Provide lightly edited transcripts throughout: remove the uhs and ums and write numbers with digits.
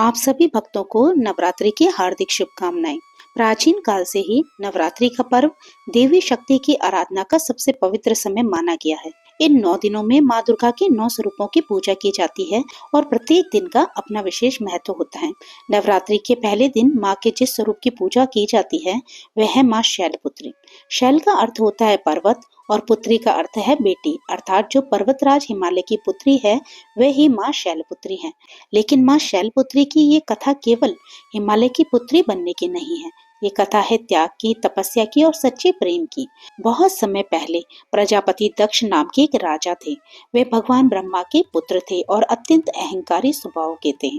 आप सभी भक्तों को नवरात्रि की हार्दिक शुभकामनाएं। प्राचीन काल से ही नवरात्रि का पर्व देवी शक्ति की आराधना का सबसे पवित्र समय माना गया है। इन 9 दिनों में माँ दुर्गा के 9 स्वरूपों की पूजा की जाती है और प्रत्येक दिन का अपना विशेष महत्व होता है। नवरात्रि के पहले दिन माँ के जिस स्वरूप की पूजा की जाती है वह है माँ शैलपुत्री। शैल का अर्थ होता है पर्वत और पुत्री का अर्थ है बेटी, अर्थात जो पर्वतराज हिमालय की पुत्री है वह ही माँ शैलपुत्री है। लेकिन माँ शैलपुत्री की ये कथा केवल हिमालय की पुत्री बनने की नहीं है। ये कथा है त्याग की, तपस्या की और सच्चे प्रेम की। बहुत समय पहले प्रजापति दक्ष नाम के एक राजा थे। वे भगवान ब्रह्मा के पुत्र थे और अत्यंत अहंकारी स्वभाव के थे।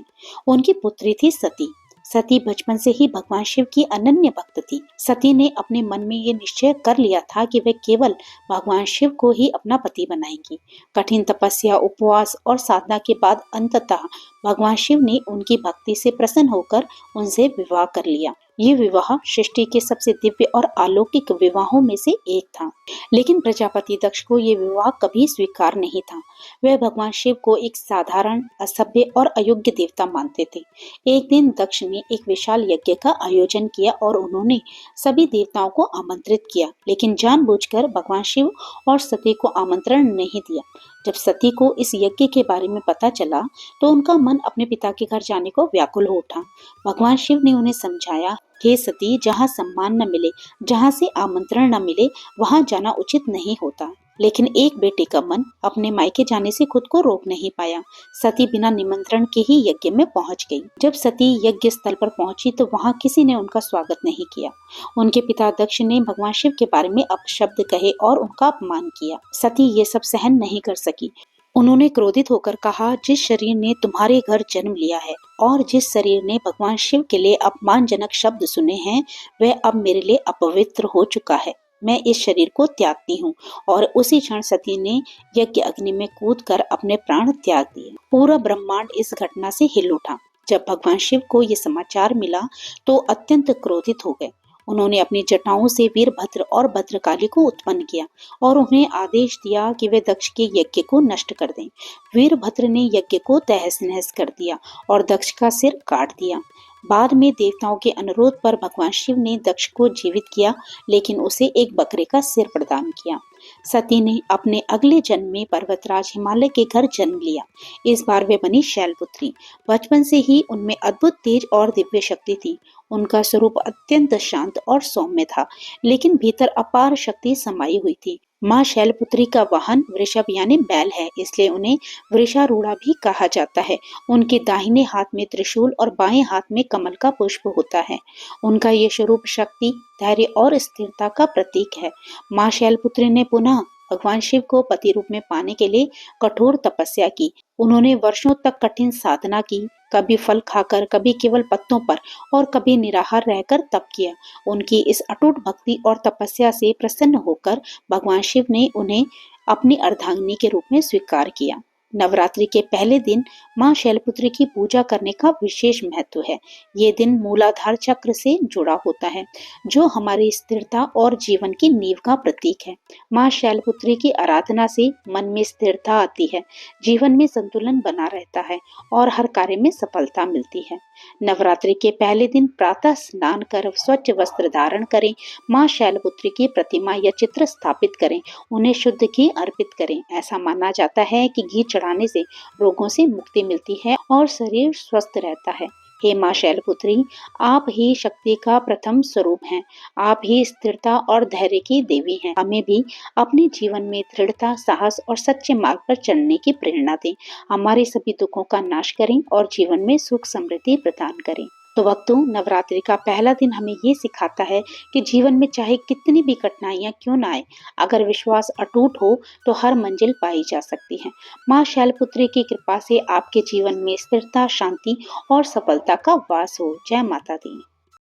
उनकी पुत्री थी सती। सती बचपन से ही भगवान शिव की अनन्य भक्त थी। सती ने अपने मन में ये निश्चय कर लिया था कि वे केवल भगवान शिव को ही अपना पति बनाएंगी। कठिन तपस्या, उपवास और साधना के बाद अंततः भगवान शिव ने उनकी भक्ति से प्रसन्न होकर उनसे विवाह कर लिया। ये विवाह सृष्टि के सबसे दिव्य और अलौकिक विवाहों में से एक था। लेकिन प्रजापति दक्ष को ये विवाह कभी स्वीकार नहीं था। वह भगवान शिव को एक साधारण, असभ्य और अयोग्य देवता मानते थे। एक दिन दक्ष ने एक विशाल यज्ञ का आयोजन किया और उन्होंने सभी देवताओं को आमंत्रित किया, लेकिन जानबूझकर भगवान शिव और सती को आमंत्रण नहीं दिया। जब सती को इस यज्ञ के बारे में पता चला तो उनका मन अपने पिता के घर जाने को व्याकुल हो उठा। भगवान शिव ने उन्हें समझाया, हे सती, जहाँ सम्मान न मिले, जहाँ से आमंत्रण न मिले, वहाँ जाना उचित नहीं होता। लेकिन एक बेटे का मन अपने मायके जाने से खुद को रोक नहीं पाया। सती बिना निमंत्रण के ही यज्ञ में पहुंच गई। जब सती यज्ञ स्थल पर पहुंची तो वहां किसी ने उनका स्वागत नहीं किया। उनके पिता दक्ष ने भगवान शिव के बारे में अपशब्द कहे और उनका अपमान किया। सती ये सब सहन नहीं कर सकी। उन्होंने क्रोधित होकर कहा, जिस शरीर ने तुम्हारे घर जन्म लिया है और जिस शरीर ने भगवान शिव के लिए अपमानजनक शब्द सुने हैं, वह अब मेरे लिए अपवित्र हो चुका है। मैं इस शरीर को त्यागती हूँ। और उसी क्षण सती ने यज्ञ अग्नि में कूदकर अपने प्राण त्याग दिए। पूरा ब्रह्मांड इस घटना से हिल उठा। जब भगवान शिव को ये समाचार मिला तो अत्यंत क्रोधित हो गए। उन्होंने अपनी जटाओं से वीरभद्र और भद्रकाली को उत्पन्न किया और उन्हें आदेश दिया कि वे दक्ष के यज्ञ को नष्ट कर दें। वीरभद्र ने यज्ञ को तहस नहस कर दिया और दक्ष का सिर काट दिया। बाद में देवताओं के अनुरोध पर भगवान शिव ने दक्ष को जीवित किया, लेकिन उसे एक बकरे का सिर प्रदान किया। सती ने अपने अगले जन्म में पर्वतराज हिमालय के घर जन्म लिया। इस बार वे बनी शैलपुत्री। बचपन से ही उनमें अद्भुत तेज और दिव्य शक्ति थी। उनका स्वरूप अत्यंत शांत और सौम्य था, लेकिन भीतर अपार शक्ति समाई हुई थी। माँ शैलपुत्री का वाहन वृषभ यानी बैल है, इसलिए उन्हें वृषारूढ़ा भी कहा जाता है। उनके दाहिने हाथ में त्रिशूल और बाएं हाथ में कमल का पुष्प होता है। उनका ये स्वरूप शक्ति, धैर्य और स्थिरता का प्रतीक है। माँ शैलपुत्री ने पुनः भगवान शिव को पति रूप में पाने के लिए कठोर तपस्या की। उन्होंने वर्षों तक कठिन साधना की, कभी फल खाकर, कभी केवल पत्तों पर और कभी निराहार रहकर तप किया। उनकी इस अटूट भक्ति और तपस्या से प्रसन्न होकर भगवान शिव ने उन्हें अपनी अर्धांगिनी के रूप में स्वीकार किया। नवरात्रि के पहले दिन माँ शैलपुत्री की पूजा करने का विशेष महत्व है। ये दिन मूलाधार चक्र से जुड़ा होता है, जो हमारी स्थिरता और जीवन की नींव का प्रतीक है। माँ शैलपुत्री की आराधना से मन में स्थिरता आती है, जीवन में संतुलन बना रहता है और हर कार्य में सफलता मिलती है। नवरात्रि के पहले दिन प्रातः स्नान कर स्वच्छ वस्त्र धारण करें, माँ शैलपुत्री की प्रतिमा या चित्र स्थापित करें, उन्हें शुद्ध घी अर्पित करें। ऐसा माना जाता है कि घी चढ़ाने से रोगों से मुक्ति मिलती है और शरीर स्वस्थ रहता है। हे माँ शैलपुत्री, आप ही शक्ति का प्रथम स्वरूप हैं। आप ही स्थिरता और धैर्य की देवी हैं। हमें भी अपने जीवन में दृढ़ता, साहस और सच्चे मार्ग पर चलने की प्रेरणा दें। हमारे सभी दुखों का नाश करें और जीवन में सुख समृद्धि प्रदान करें। तो भक्तों, नवरात्रि का पहला दिन हमें ये सिखाता है कि जीवन में चाहे कितनी भी कठिनाइयां क्यों ना आए, अगर विश्वास अटूट हो तो हर मंजिल पाई जा सकती है। माँ शैलपुत्री की कृपा से आपके जीवन में स्थिरता, शांति और सफलता का वास हो। जय माता दी।